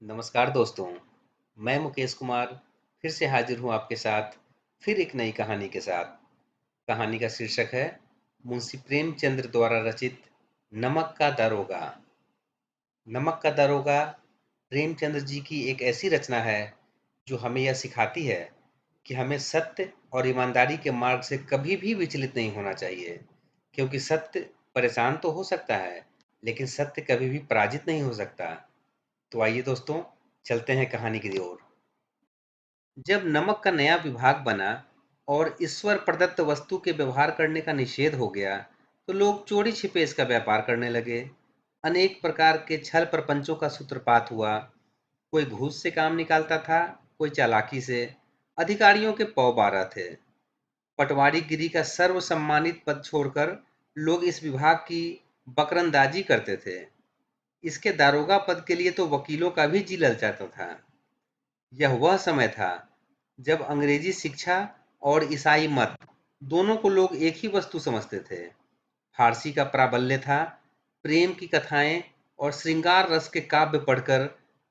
नमस्कार दोस्तों। मैं मुकेश कुमार फिर से हाजिर हूँ आपके साथ फिर एक नई कहानी के साथ। कहानी का शीर्षक है मुंशी प्रेमचंद्र द्वारा रचित नमक का दारोगा। नमक का दारोगा प्रेमचंद्र जी की एक ऐसी रचना है जो हमें यह सिखाती है कि हमें सत्य और ईमानदारी के मार्ग से कभी भी विचलित नहीं होना चाहिए, क्योंकि सत्य परेशान तो हो सकता है लेकिन सत्य कभी भी पराजित नहीं हो सकता। तो आइए दोस्तों, चलते हैं कहानी की ओर। जब नमक का नया विभाग बना और ईश्वर प्रदत्त वस्तु के व्यवहार करने का निषेध हो गया, तो लोग चोरी छिपे इसका व्यापार करने लगे। अनेक प्रकार के छल प्रपंचों का सूत्रपात हुआ। कोई घूस से काम निकालता था, कोई चालाकी से। अधिकारियों के पौ बारह थे। पटवारीगिरी का सर्व सम्मानित पद छोड़कर लोग इस विभाग की बकरंदाजी करते थे। इसके दारोगा पद के लिए तो वकीलों का भी जी ललचाता था। यह वह समय था जब अंग्रेजी शिक्षा और ईसाई मत दोनों को लोग एक ही वस्तु समझते थे। फारसी का प्राबल्य था। प्रेम की कथाएं और श्रृंगार रस के काव्य पढ़कर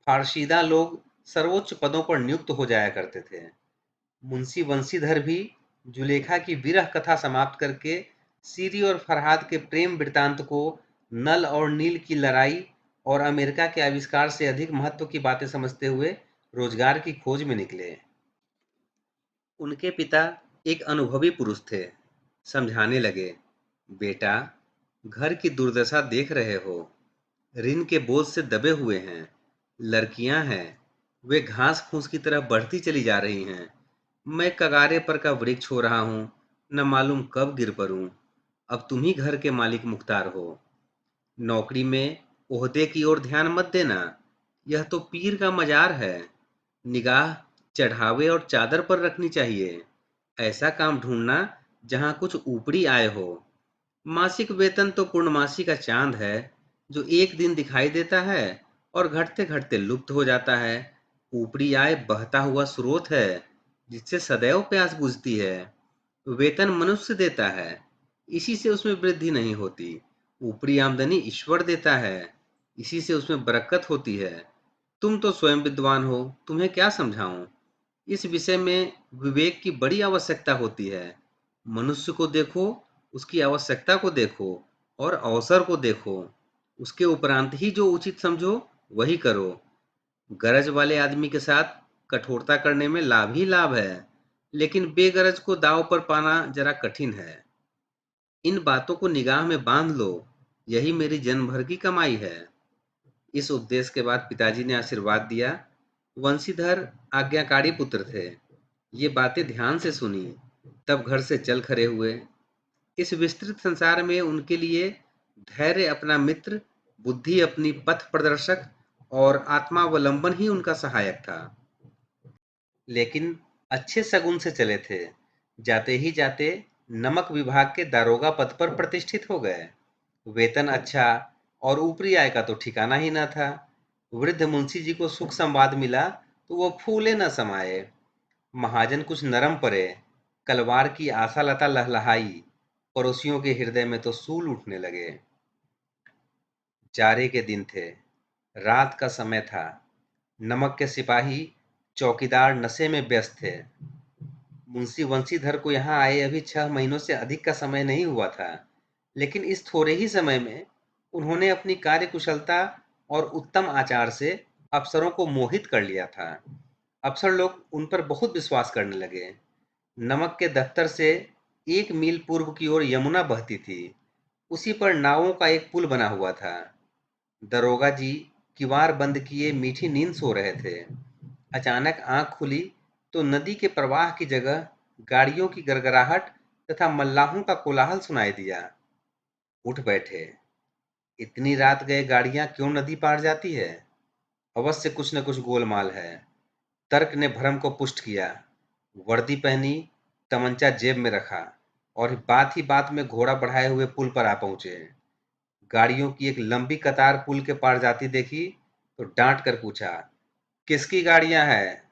फारसीदा लोग सर्वोच्च पदों पर नियुक्त हो जाया करते थे। मुंशी बंशीधर भी जुलेखा की विरह कथा समाप्त करके सीरी और फरहाद के प्रेम वृत्तांत को नल और नील की लड़ाई और अमेरिका के आविष्कार से अधिक महत्व की बातें समझते हुए रोजगार की खोज में निकले। उनके पिता एक अनुभवी पुरुष थे। समझाने लगे, बेटा, घर की दुर्दशा देख रहे हो। ऋण के बोझ से दबे हुए हैं। लड़कियां हैं, वे घास फूस की तरह बढ़ती चली जा रही हैं। मैं कगारे पर का वृक्ष हो रहा हूँ, न मालूम कब गिर पड़ूं। अब तुम ही घर के मालिक मुख्तार हो। नौकरी में ओहदे की ओर ध्यान मत देना, यह तो पीर का मजार है। निगाह चढ़ावे और चादर पर रखनी चाहिए। ऐसा काम ढूंढना जहां कुछ ऊपरी आय हो। मासिक वेतन तो पूर्णमासी का चांद है, जो एक दिन दिखाई देता है और घटते घटते लुप्त हो जाता है। ऊपरी आय बहता हुआ स्रोत है, जिससे सदैव प्यास बुझती है। वेतन मनुष्य देता है, इसी से उसमें वृद्धि नहीं होती। ऊपरी आमदनी ईश्वर देता है, इसी से उसमें बरकत होती है। तुम तो स्वयं विद्वान हो, तुम्हें क्या समझाऊं। इस विषय में विवेक की बड़ी आवश्यकता होती है। मनुष्य को देखो, उसकी आवश्यकता को देखो और अवसर को देखो। उसके उपरांत ही जो उचित समझो वही करो। गरज वाले आदमी के साथ कठोरता करने में लाभ ही लाभ है, लेकिन बेगरज को दांव पर पाना जरा कठिन है। इन बातों को निगाह में बांध लो, यही मेरी जन्म भर की कमाई है। इस उपदेश के बाद पिताजी ने आशीर्वाद दिया। वंशीधर आज्ञाकारी पुत्र थे। ये बातें ध्यान से सुनी, तब घर से चल खड़े हुए। इस विस्तृत संसार में उनके लिए धैर्य अपना मित्र, बुद्धि अपनी पथ प्रदर्शक और आत्मावलंबन ही उनका सहायक था। लेकिन अच्छे शगुन से चले थे। जाते ही जाते नमक विभाग के दारोगा पद पर प्रतिष्ठित हो गए। वेतन अच्छा और ऊपरी आय का तो ठिकाना ही न था। वृद्ध मुंशी जी को सुख संवाद मिला तो वो फूले न समाये। महाजन कुछ नरम पड़े। कलवार की आशा लता लहलहाई। पड़ोसियों के हृदय में तो सूल उठने लगे। जाड़े के दिन थे। रात का समय था। नमक के सिपाही चौकीदार नशे में व्यस्त थे। मुंशी वंशीधर को यहाँ आए अभी 6 महीनों से अधिक का समय नहीं हुआ था, लेकिन इस थोड़े ही समय में उन्होंने अपनी कार्यकुशलता और उत्तम आचार से अफसरों को मोहित कर लिया था। अफसर लोग उन पर बहुत विश्वास करने लगे। नमक के दफ्तर से 1 मील पूर्व की ओर यमुना बहती थी। उसी पर नावों का एक पुल बना हुआ था। दरोगा जी किवाड़ बंद किए मीठी नींद सो रहे थे। अचानक आंख खुली तो नदी के प्रवाह की जगह गाड़ियों की गड़गड़ाहट तथा मल्लाहों का कोलाहल सुनाई दिया। उठ बैठे। इतनी रात गए गाड़ियां क्यों नदी पार जाती है? अवश्य कुछ न कुछ गोलमाल है। तर्क ने भ्रम को पुष्ट किया। वर्दी पहनी, तमंचा जेब में रखा और बात ही बात में घोड़ा बढ़ाए हुए पुल पर आ पहुंचे। गाड़ियों की एक लंबी कतार पुल के पार जाती देखी तो डांट कर पूछा, किसकी गाड़ियां हैं?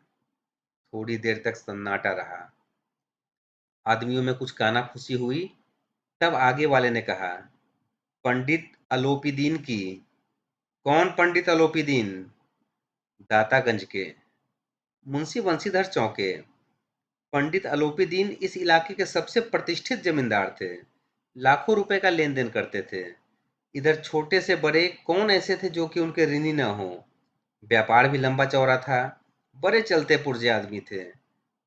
थोड़ी देर तक सन्नाटा रहा। आदमियों में कुछ कानाफूसी हुई। तब आगे वाले ने कहा, पंडित अलोपीदीन की। कौन पंडित अलोपीदीन? दातागंज के मुंशी बंशीधर चौके। पंडित आलोपीदीन इस इलाके के सबसे प्रतिष्ठित जमींदार थे। लाखों रुपए का लेन देन करते थे। इधर छोटे से बड़े कौन ऐसे थे जो कि उनके ऋणी न हो। व्यापार भी लंबा चौड़ा था। बड़े चलते पुर्जे आदमी थे।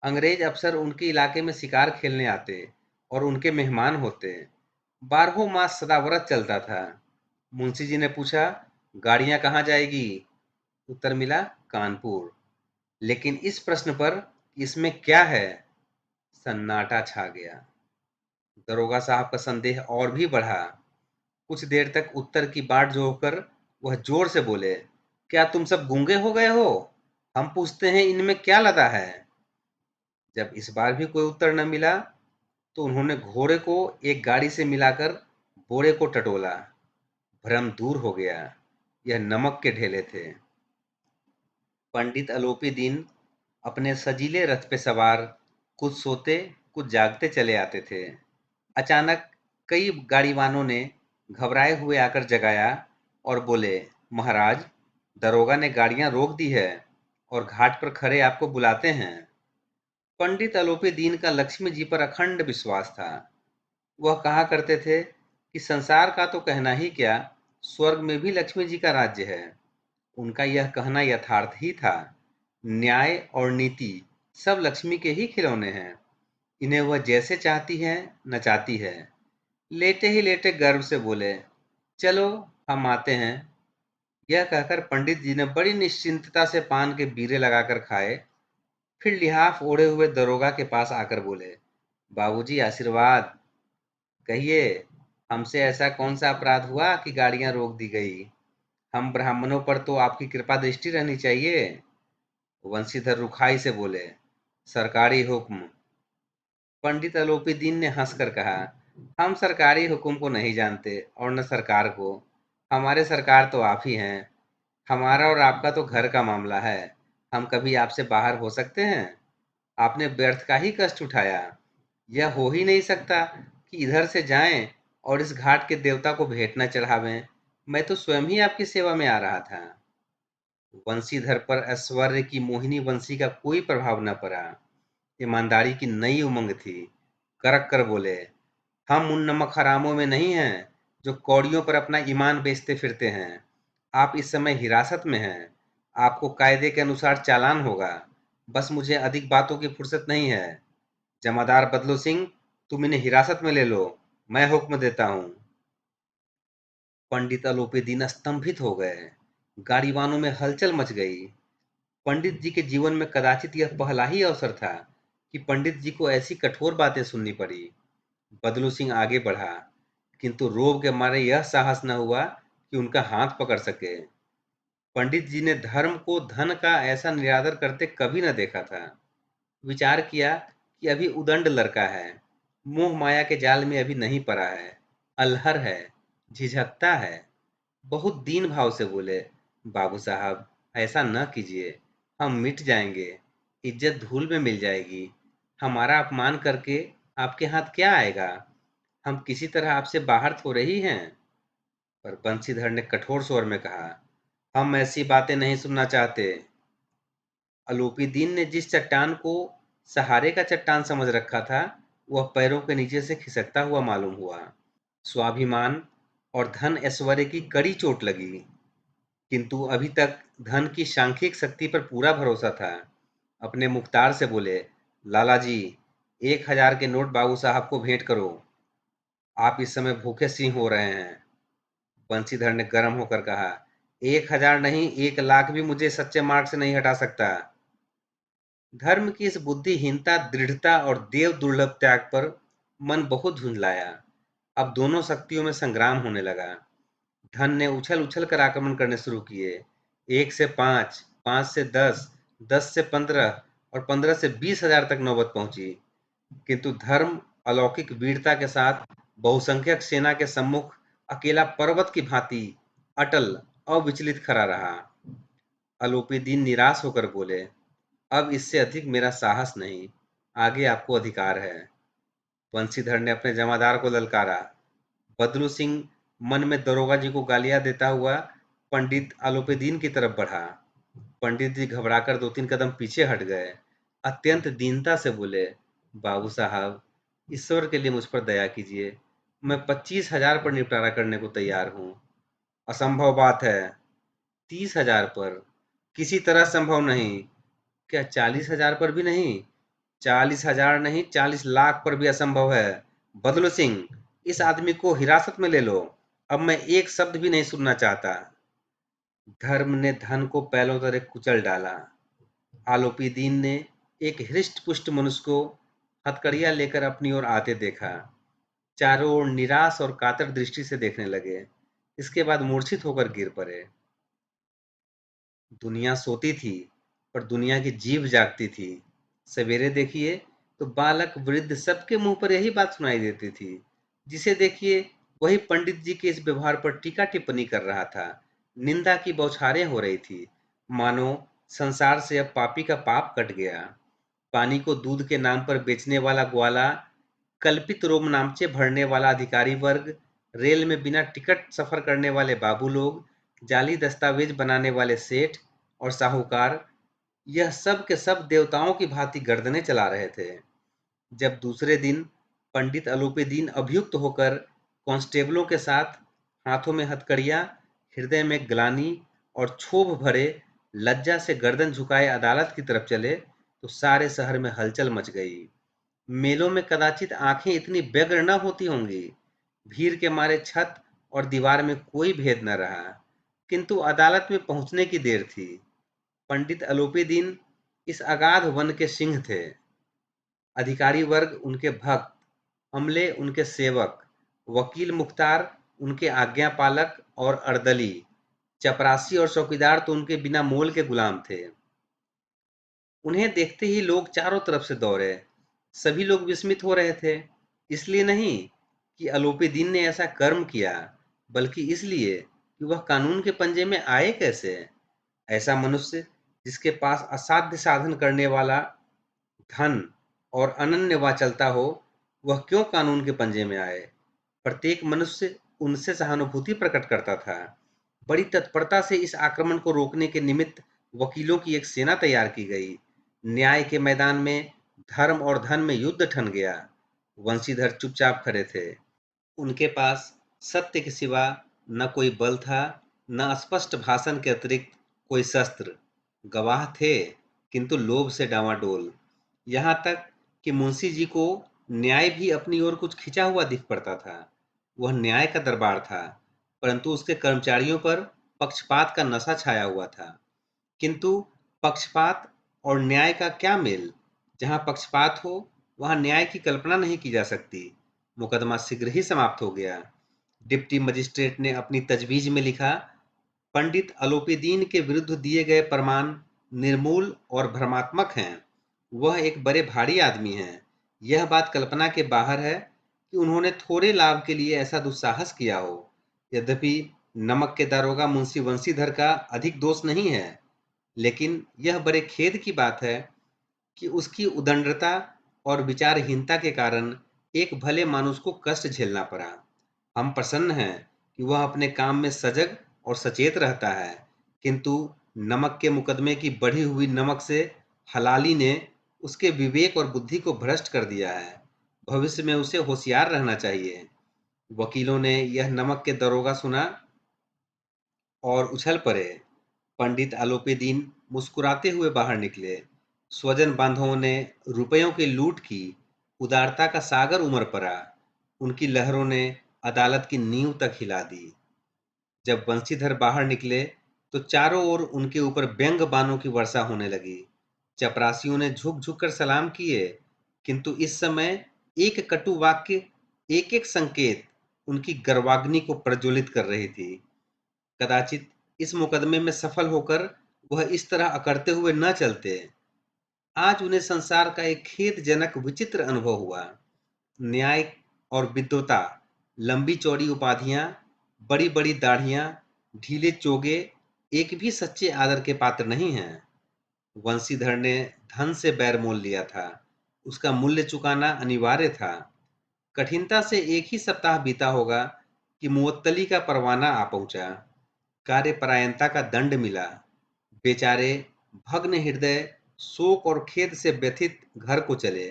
अंग्रेज अफसर उनके इलाके में शिकार खेलने आते और उनके मेहमान होते। बारहों मास सदाव्रत चलता था। मुंशी जी ने पूछा, गाड़ियां कहाँ जाएगी? उत्तर मिला, कानपुर। लेकिन इस प्रश्न पर, इसमें क्या है, सन्नाटा छा गया। दरोगा साहब का संदेह और भी बढ़ा। कुछ देर तक उत्तर की बाट जोहकर वह जोर से बोले, क्या तुम सब गूंगे हो गए हो? हम पूछते हैं इनमें क्या लदा है? जब इस बार भी कोई उत्तर न मिला तो उन्होंने घोड़े को एक गाड़ी से मिलाकर बोरे को टटोला। भ्रम दूर हो गया। यह नमक के ढेले थे। पंडित आलोपी दीन अपने सजीले रथ पे सवार कुछ सोते कुछ जागते चले आते थे। अचानक कई गाड़ीवानों ने घबराए हुए आकर जगाया और बोले, महाराज, दरोगा ने गाड़ियां रोक दी है और घाट पर खड़े आपको बुलाते हैं। पंडित आलोपी दीन का लक्ष्मी जी पर अखंड विश्वास था। वह कहा करते थे कि संसार का तो कहना ही क्या, स्वर्ग में भी लक्ष्मी जी का राज्य है। उनका यह कहना यथार्थ ही था। न्याय और नीति सब लक्ष्मी के ही खिलौने हैं। इन्हें वह जैसे चाहती है नचाती है। लेटे ही लेटे गर्व से बोले, चलो हम आते हैं। यह कहकर पंडित जी ने बड़ी निश्चिंतता से पान के बीरे लगाकर खाए। फिर लिहाफ ओढ़े हुए दरोगा के पास आकर बोले, बाबूजी आशीर्वाद। कहिए, हमसे ऐसा कौन सा अपराध हुआ कि गाड़ियां रोक दी गई? हम ब्राह्मणों पर तो आपकी कृपा दृष्टि रहनी चाहिए। वंशीधर रुखाई से बोले, सरकारी हुक्म। पंडित आलोपी दीन ने हंसकर कहा, हम सरकारी हुक्म को नहीं जानते और न सरकार को। हमारे सरकार तो आप ही हैं। हमारा और आपका तो घर का मामला है। हम कभी आपसे बाहर हो सकते हैं? आपने व्यर्थ का ही कष्ट उठाया। यह हो ही नहीं सकता कि इधर से जाएं और इस घाट के देवता को भेंट न चढ़ावें। मैं तो स्वयं ही आपकी सेवा में आ रहा था। वंशीधर पर ऐश्वर्य की मोहिनी वंशी का कोई प्रभाव न पड़ा। ईमानदारी की नई उमंग थी। करक कर बोले, हम उन नमक हरामों में नहीं हैं जो कौड़ियों पर अपना ईमान बेचते फिरते हैं। आप इस समय हिरासत में हैं। आपको कायदे के अनुसार चालान होगा। बस मुझे अधिक बातों की फुर्सत नहीं है। जमादार बदलू सिंह, तुम इन्हें हिरासत में ले लो। मैं हुक्म देता हूँ। पंडित आलोपी दीन स्तंभित हो गए। गाड़ीवानों में हलचल मच गई। पंडित जी के जीवन में कदाचित यह पहला ही अवसर था कि पंडित जी को ऐसी कठोर बातें सुननी पड़ी। बदलू सिंह आगे बढ़ा, किंतु रोब के मारे यह साहस न हुआ कि उनका हाथ पकड़ सके। पंडित जी ने धर्म को धन का ऐसा निरादर करते कभी न देखा था। विचार किया कि अभी उदंड लड़का है। मोह माया के जाल में अभी नहीं पड़ा है। अल्हड़ है, झिझकता है। बहुत दीन भाव से बोले, बाबू साहब, ऐसा न कीजिए। हम मिट जाएंगे। इज्जत धूल में मिल जाएगी। हमारा अपमान करके आपके हाथ क्या आएगा? हम किसी तरह आपसे बाहर थोड़े ही हैं। पर बंशीधर ने कठोर स्वर में कहा, हम ऐसी बातें नहीं सुनना चाहते। आलोपी दीन ने जिस चट्टान को सहारे का चट्टान समझ रखा था, वह पैरों के नीचे से खिसकता हुआ मालूम हुआ। स्वाभिमान और धन ऐश्वर्य की कड़ी चोट लगी। किंतु अभी तक धन की सांख्यिक शक्ति पर पूरा भरोसा था। अपने मुख्तार से बोले, लाला जी, 1,000 के नोट बाबू साहब को भेंट करो। आप इस समय भूखे सिंह हो रहे हैं। बंशीधर ने गर्म होकर कहा, 1,000 नहीं, 1,00,000 भी मुझे सच्चे मार्ग से नहीं हटा सकता। धर्म की इस बुद्धिहीनता, दृढ़ता और देव दुर्लभ त्याग पर मन बहुत झुंझलाया। अब दोनों शक्तियों में संग्राम होने लगा। धन ने उछल उछल कर आक्रमण करने शुरू किए। 1 से 5, 5 से 10, 10 से 15 और 15 से 20,000 तक नौबत पहुंची। किंतु धर्म अलौकिक वीरता के साथ बहुसंख्यक सेना के सम्मुख अकेला पर्वत की भांति अटल अविचलित खड़ा रहा। आलोपी दीन निराश होकर बोले, अब इससे अधिक मेरा साहस नहीं। आगे आपको अधिकार है। बंशीधर ने अपने जमादार को ललकारा। बदलू सिंह मन में दरोगा जी को गालियां देता हुआ पंडित आलोपी दीन की तरफ बढ़ा। पंडित जी घबराकर 2-3 कदम पीछे हट गए। अत्यंत दीनता से बोले, बाबू साहब, ईश्वर के लिए मुझ पर दया कीजिए। मैं 25,000 पर निपटारा करने को तैयार हूँ। असंभव बात है। 30,000 पर? किसी तरह संभव नहीं। क्या 40,000 पर भी नहीं? 40,000 नहीं, 40 लाख पर भी असंभव है। बदलो सिंह, इस आदमी को हिरासत में ले लो। अब मैं एक शब्द भी नहीं सुनना चाहता। धर्म ने धन को पैलों तले कुचल डाला। आलोपी दीन ने एक हृष्ट पुष्ट मनुष्य को हथकड़ियां लेकर अपनी ओर आते देखा। चारों ओर निराश और कातर दृष्टि से देखने लगे। इसके बाद मूर्छित होकर गिर पड़े। दुनिया सोती थी, पर दुनिया की जीभ जागती थी। सवेरे देखिए तो बालक वृद्ध सबके मुंह पर यही बात सुनाई देती थी। जिसे देखिए वही पंडित जी के इस व्यवहार पर टीका टिप्पणी कर रहा था। निंदा की बौछारें हो रही थी, मानो संसार से अब पापी का पाप कट गया। पानी को दूध के नाम पर बेचने वाला ग्वाला, कल्पित रोम नामचे भरने वाला अधिकारी वर्ग, रेल में बिना टिकट सफर करने वाले बाबू लोग, जाली दस्तावेज बनाने वाले सेठ और साहूकार, यह सब के सब देवताओं की भांति गर्दनें चला रहे थे। जब दूसरे दिन पंडित अलोपीदीन अभियुक्त होकर कांस्टेबलों के साथ, हाथों में हथकड़ियां, हृदय में ग्लानि और क्षोभ भरे लज्जा से गर्दन झुकाए अदालत की तरफ चले, तो सारे शहर में हलचल मच गई। मेलों में कदाचित आंखें इतनी व्यग्र न होती होंगी। भीड़ के मारे छत और दीवार में कोई भेद न रहा। किंतु अदालत में पहुंचने की देर थी। पंडित अलोपीदीन इस अगाध वन के सिंह थे। अधिकारी वर्ग उनके भक्त, अमले उनके सेवक, वकील मुख्तार उनके आज्ञापालक और अर्दली, चपरासी और चौकीदार तो उनके बिना मोल के गुलाम थे। उन्हें देखते ही लोग चारों तरफ से दौड़े। सभी लोग विस्मित हो रहे थे। इसलिए नहीं कि अलोपीदीन ने ऐसा कर्म किया, बल्कि इसलिए कि वह कानून के पंजे में आए कैसे। ऐसा मनुष्य जिसके पास असाध्य साधन करने वाला धन और अनन्य वाचालता हो, वह क्यों कानून के पंजे में आए। प्रत्येक मनुष्य उनसे सहानुभूति प्रकट करता था। बड़ी तत्परता से इस आक्रमण को रोकने के निमित्त वकीलों की एक सेना तैयार की गई। न्याय के मैदान में धर्म और धन में युद्ध ठन गया। वंशीधर चुपचाप खड़े थे। उनके पास सत्य के सिवा न कोई बल था, न स्पष्ट भाषण के अतिरिक्त कोई शस्त्र। गवाह थे, किंतु लोभ से डांवाडोल। यहाँ तक कि मुंशी जी को न्याय भी अपनी ओर कुछ खिंचा हुआ दिख पड़ता था। वह न्याय का दरबार था, परंतु उसके कर्मचारियों पर पक्षपात का नशा छाया हुआ था। किंतु पक्षपात और न्याय का क्या मेल। जहाँ पक्षपात हो, वहाँ न्याय की कल्पना नहीं की जा सकती। मुकदमा शीघ्र ही समाप्त हो गया। डिप्टी मजिस्ट्रेट ने अपनी तजवीज में लिखा, पंडित अलोपीदीन के विरुद्ध दिए गए प्रमाण निर्मूल और भ्रमात्मक हैं। वह एक बड़े भारी आदमी हैं। यह बात कल्पना के बाहर है कि उन्होंने थोड़े लाभ के लिए ऐसा दुस्साहस किया हो। यद्यपि नमक के दारोगा मुंशी वंशीधर का अधिक दोष नहीं है, लेकिन यह बड़े खेद की बात है कि उसकी उदंडता और विचारहीनता के कारण एक भले मानुष को कष्ट झेलना पड़ा। हम प्रसन्न हैं कि वह अपने काम में सजग और सचेत रहता है, किंतु नमक के मुकदमे की बढ़ी हुई नमक से हलाली ने उसके विवेक और बुद्धि को भ्रष्ट कर दिया है। भविष्य में उसे होशियार रहना चाहिए। वकीलों ने यह नमक के दरोगा सुना और उछल पड़े। पंडित आलोपीदीन मुस्कुराते हुए बाहर निकले। स्वजन बांधवों ने रुपयों की लूट की। उदारता का सागर उमड़ पड़ा। उनकी लहरों ने अदालत की नींव तक हिला दी। जब बंशीधर बाहर निकले तो चारों ओर उनके ऊपर व्यंग बाणों की वर्षा होने लगी। चपरासियों ने झुक झुक कर सलाम किए, किंतु इस समय एक कटु वाक्य, एक एक संकेत उनकी गर्वाग्नि को प्रज्वलित कर रही थी। कदाचित इस मुकदमे में सफल होकर वह इस तरह अकड़ते हुए न चलते। आज उन्हें संसार का एक खेदजनक विचित्र अनुभव हुआ। न्याय और विद्वता, लंबी चौड़ी उपाधियां, बड़ी बड़ी दाढ़ियां, ढीले चोगे एक भी सच्चे आदर के पात्र नहीं हैं। वंशीधर ने धन से बैर मोल लिया था। उसका मूल्य चुकाना अनिवार्य था। कठिनता से एक ही सप्ताह बीता होगा कि मुअत्तली का परवाना आ पहुंचा। कार्यपरायणता का दंड मिला। बेचारे भग्न हृदय शोक और खेद से व्यथित घर को चले।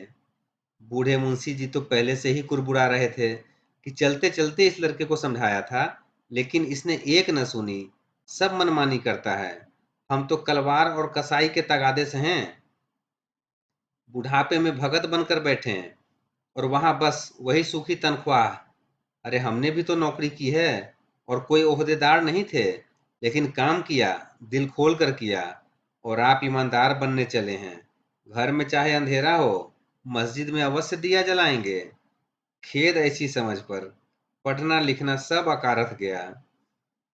बूढ़े मुंशी जी तो पहले से ही कुड़बुड़ा रहे थे कि चलते चलते इस लड़के को समझाया था, लेकिन इसने एक न सुनी, सब मनमानी करता है। हम तो कलवार और कसाई के तगादे से हैं, बुढ़ापे में भगत बनकर बैठे हैं, और वहां बस वही सूखी तनख्वाह। अरे हमने भी तो नौकरी की है, और कोई ओहदेदार नहीं थे, लेकिन काम किया, दिल खोल कर किया। और आप ईमानदार बनने चले हैं। घर में चाहे अंधेरा हो, मस्जिद में अवश्य दिया जलाएंगे। खेद ऐसी समझ पर पढ़ना लिखना सब अकारथ गया।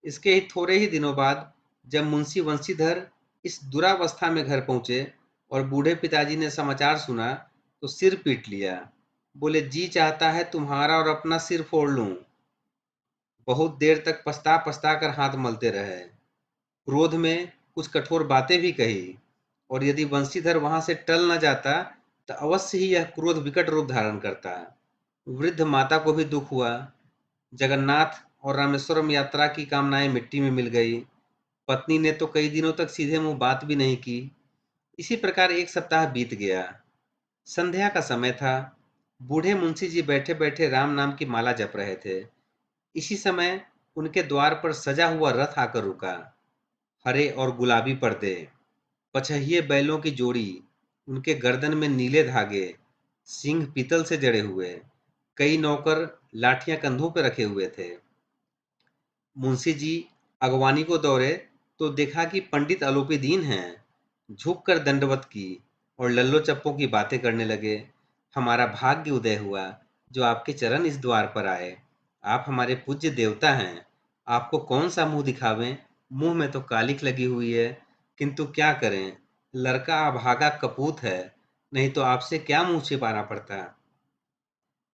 इसके ही थोड़े ही दिनों बाद जब मुंशी वंशीधर इस दुरावस्था में घर पहुंचे और बूढ़े पिताजी ने समाचार सुना, तो सिर पीट लिया। बोले, जी चाहता है तुम्हारा और अपना सिर फोड़ लूं। बहुत देर तक पछता पछता कर हाथ मलते रहे। क्रोध में कुछ कठोर बातें भी कही, और यदि वंशीधर वहां से टल न जाता तो अवश्य ही यह क्रोध विकट रूप धारण करता। वृद्ध माता को भी दुख हुआ। जगन्नाथ और रामेश्वरम यात्रा की कामनाएं मिट्टी में मिल गई। पत्नी ने तो कई दिनों तक सीधे मुंह बात भी नहीं की। इसी प्रकार एक सप्ताह बीत गया। संध्या का समय था। बूढ़े मुंशी जी बैठे बैठे राम नाम की माला जप रहे थे। इसी समय उनके द्वार पर सजा हुआ रथ आकर रुका। हरे और गुलाबी पर्दे, पछहिए बैलों की जोड़ी, उनके गर्दन में नीले धागे, सिंह पीतल से जड़े हुए, कई नौकर लाठियां कंधों पर रखे हुए थे। मुंशी जी अगवानी को दौड़े तो देखा कि पंडित आलोपी दीन हैं। झुक कर दंडवत की और लल्लो चप्पों की बातें करने लगे। हमारा भाग्य उदय हुआ जो आपके चरण इस द्वार पर आए। आप हमारे पूज्य देवता हैं। आपको कौन सा मुंह दिखावें, मुंह में तो कालिख लगी हुई है, किंतु क्या करें, लड़का अभागा कपूत है, नहीं तो आपसे क्या मुंह छिपाना पड़ता।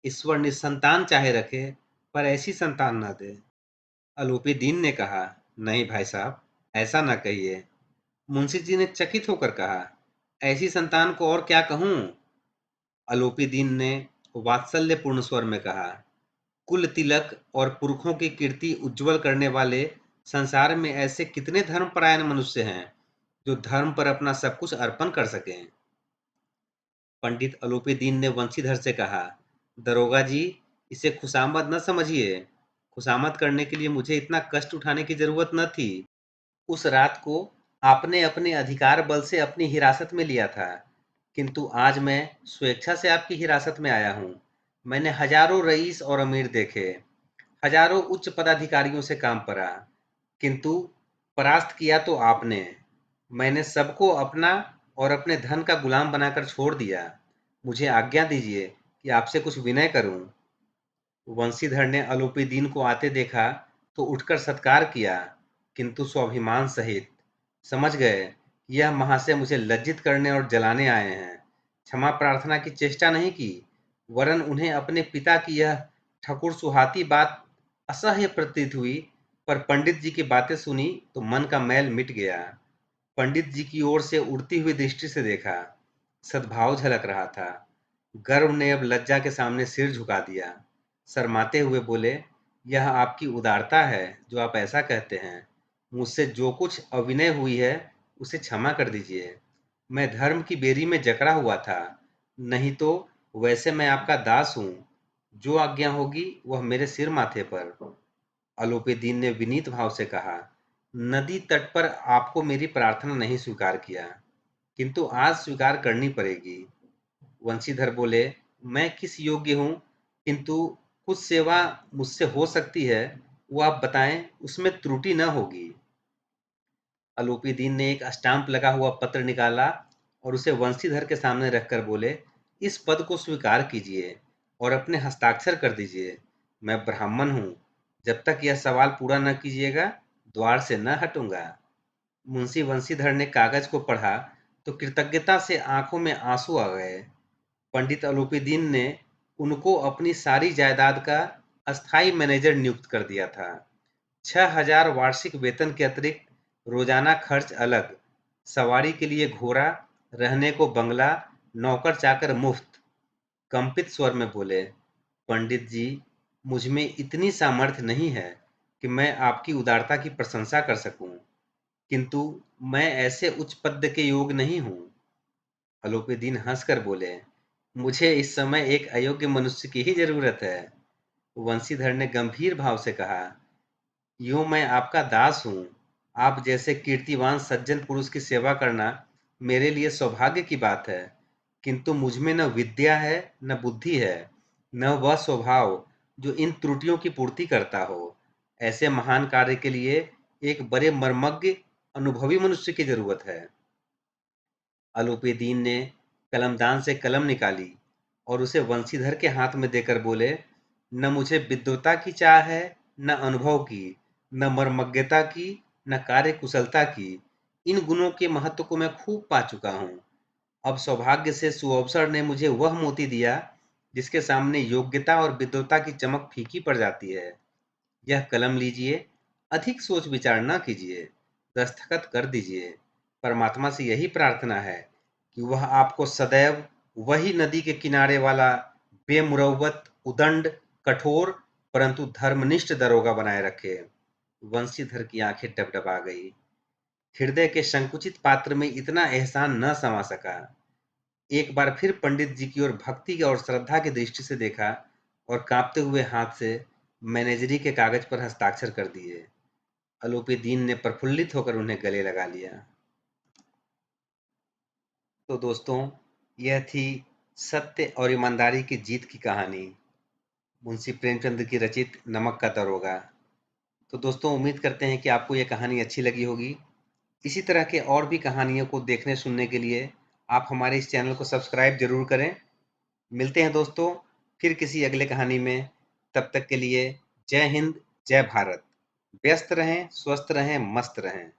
ईश्वर निसंतान चाहे रखे, पर ऐसी संतान न दे। आलोपी दीन ने कहा, नहीं भाई साहब, ऐसा ना कहिए। मुंशी जी ने चकित होकर कहा, ऐसी संतान को और क्या कहूं। आलोपी दीन ने वात्सल्यपूर्ण स्वर में कहा, कुल तिलक और पुरखों की कीर्ति उज्जवल करने वाले संसार में ऐसे कितने धर्मपरायण मनुष्य हैं जो धर्म पर अपना सब कुछ अर्पण कर सकें। पंडित आलोपी दीन ने वंशीधर से कहा, दरोगा जी, इसे खुशामद न समझिए। खुशामद करने के लिए मुझे इतना कष्ट उठाने की जरूरत न थी। उस रात को आपने अपने अधिकार बल से अपनी हिरासत में लिया था, किंतु आज मैं स्वेच्छा से आपकी हिरासत में आया हूँ। मैंने हजारों रईस और अमीर देखे, हजारों उच्च पदाधिकारियों से काम पड़ा, किंतु परास्त किया तो आपने। मैंने सबको अपना और अपने धन का गुलाम बनाकर छोड़ दिया। मुझे आज्ञा दीजिए कि आपसे कुछ विनय करूं। वंशीधर ने आलोपी दीन को आते देखा तो उठकर सत्कार किया, किंतु स्वाभिमान सहित। समझ गए कि यह महाशय मुझे लज्जित करने और जलाने आए हैं। क्षमा प्रार्थना की चेष्टा नहीं की, वरन उन्हें अपने पिता की यह ठकुर सुहाती बात असह्य प्रतीत हुई। पर पंडित जी की बातें सुनी तो मन का मैल मिट गया। पंडित जी की ओर से उड़ती हुई दृष्टि से देखा, सद्भाव झलक रहा था। गर्व ने अब लज्जा के सामने सिर झुका दिया। शर्माते हुए बोले, यह आपकी उदारता है जो आप ऐसा कहते हैं। मुझसे जो कुछ अविनय हुई है उसे क्षमा कर दीजिए। मैं धर्म की बेरी में जकड़ा हुआ था, नहीं तो वैसे मैं आपका दास हूँ। जो आज्ञा होगी वह मेरे सिर माथे पर। आलोपी दीन ने विनीत भाव से कहा, नदी तट पर आपको मेरी प्रार्थना नहीं स्वीकार किया, किंतु आज स्वीकार करनी पड़ेगी। वंशीधर बोले, मैं किस योग्य हूँ, किंतु कुछ सेवा मुझसे हो सकती है, वो आप बताएं, उसमें त्रुटि न होगी। आलोपी दीन ने एक स्टाम्प लगा हुआ पत्र निकाला और उसे वंशीधर के सामने रखकर बोले, इस पद को स्वीकार कीजिए और अपने हस्ताक्षर कर दीजिए। मैं ब्राह्मण हूँ, जब तक यह सवाल पूरा न कीजिएगा द्वार से न हटूंगा। मुंशी वंशीधर ने कागज को पढ़ा तो कृतज्ञता से आंखों में आंसू आ गए। पंडित आलोपीदीन ने उनको अपनी सारी जायदाद का अस्थाई मैनेजर नियुक्त कर दिया था। 6,000 वार्षिक वेतन के अतिरिक्त रोजाना खर्च अलग, सवारी के लिए घोड़ा, रहने को बंगला, नौकर चाकर मुफ्त। कंपित स्वर में बोले, पंडित जी, मुझ में इतनी सामर्थ्य नहीं है कि मैं आपकी उदारता की प्रशंसा कर सकूं। किंतु मैं ऐसे उच्च पद के योग नहीं हूँ। अलोपीदीन हंसकर बोले, मुझे इस समय एक अयोग्य मनुष्य की ही जरूरत है। वंशीधर ने गंभीर भाव से कहा, यूं मैं आपका दास हूँ। आप जैसे कीर्तिवान सज्जन पुरुष की सेवा करना मेरे लिए सौभाग्य की बात है, किंतु मुझ में न विद्या है न बुद्धि है, न वह स्वभाव जो इन त्रुटियों की पूर्ति करता हो। ऐसे महान कार्य के लिए एक बड़े मर्मज्ञ अनुभवी मनुष्य की जरूरत है। अलोपीदीन ने कलमदान से कलम निकाली और उसे वंशीधर के हाथ में देकर बोले, न मुझे विद्वता की चाह है, न अनुभव की, न मर्मज्ञता की, न कार्य कुशलता की। इन गुणों के महत्व को मैं खूब पा चुका हूँ। अब सौभाग्य से सुअवसर ने मुझे वह मोती दिया जिसके सामने योग्यता और विद्वता की चमक फीकी पड़ जाती है। यह कलम लीजिए, अधिक सोच विचार न कीजिए, दस्तखत कर दीजिए। परमात्मा से यही प्रार्थना है कि वह आपको सदैव वही नदी के किनारे वाला बेमुरौवत, उदंड, कठोर परंतु धर्मनिष्ठ दरोगा बनाए रखे। वंशीधर की आंखें डबडबा गई। हृदय के संकुचित पात्र में इतना एहसान न समा सका। एक बार फिर पंडित जी की ओर भक्ति और श्रद्धा की दृष्टि से देखा और कांपते हुए हाथ से मैनेजरी के कागज पर हस्ताक्षर कर दिए। अलोपीदीन ने प्रफुल्लित होकर उन्हें गले लगा लिया। तो दोस्तों, यह थी सत्य और ईमानदारी की जीत की कहानी, मुंशी प्रेमचंद की रचित नमक का दरोगा। तो दोस्तों, उम्मीद करते हैं कि आपको यह कहानी अच्छी लगी होगी। इसी तरह के और भी कहानियों को देखने सुनने के लिए आप हमारे इस चैनल को सब्सक्राइब जरूर करें। मिलते हैं दोस्तों फिर किसी अगले कहानी में। तब तक के लिए जय हिंद, जय भारत। व्यस्त रहें, स्वस्थ रहें, मस्त रहें।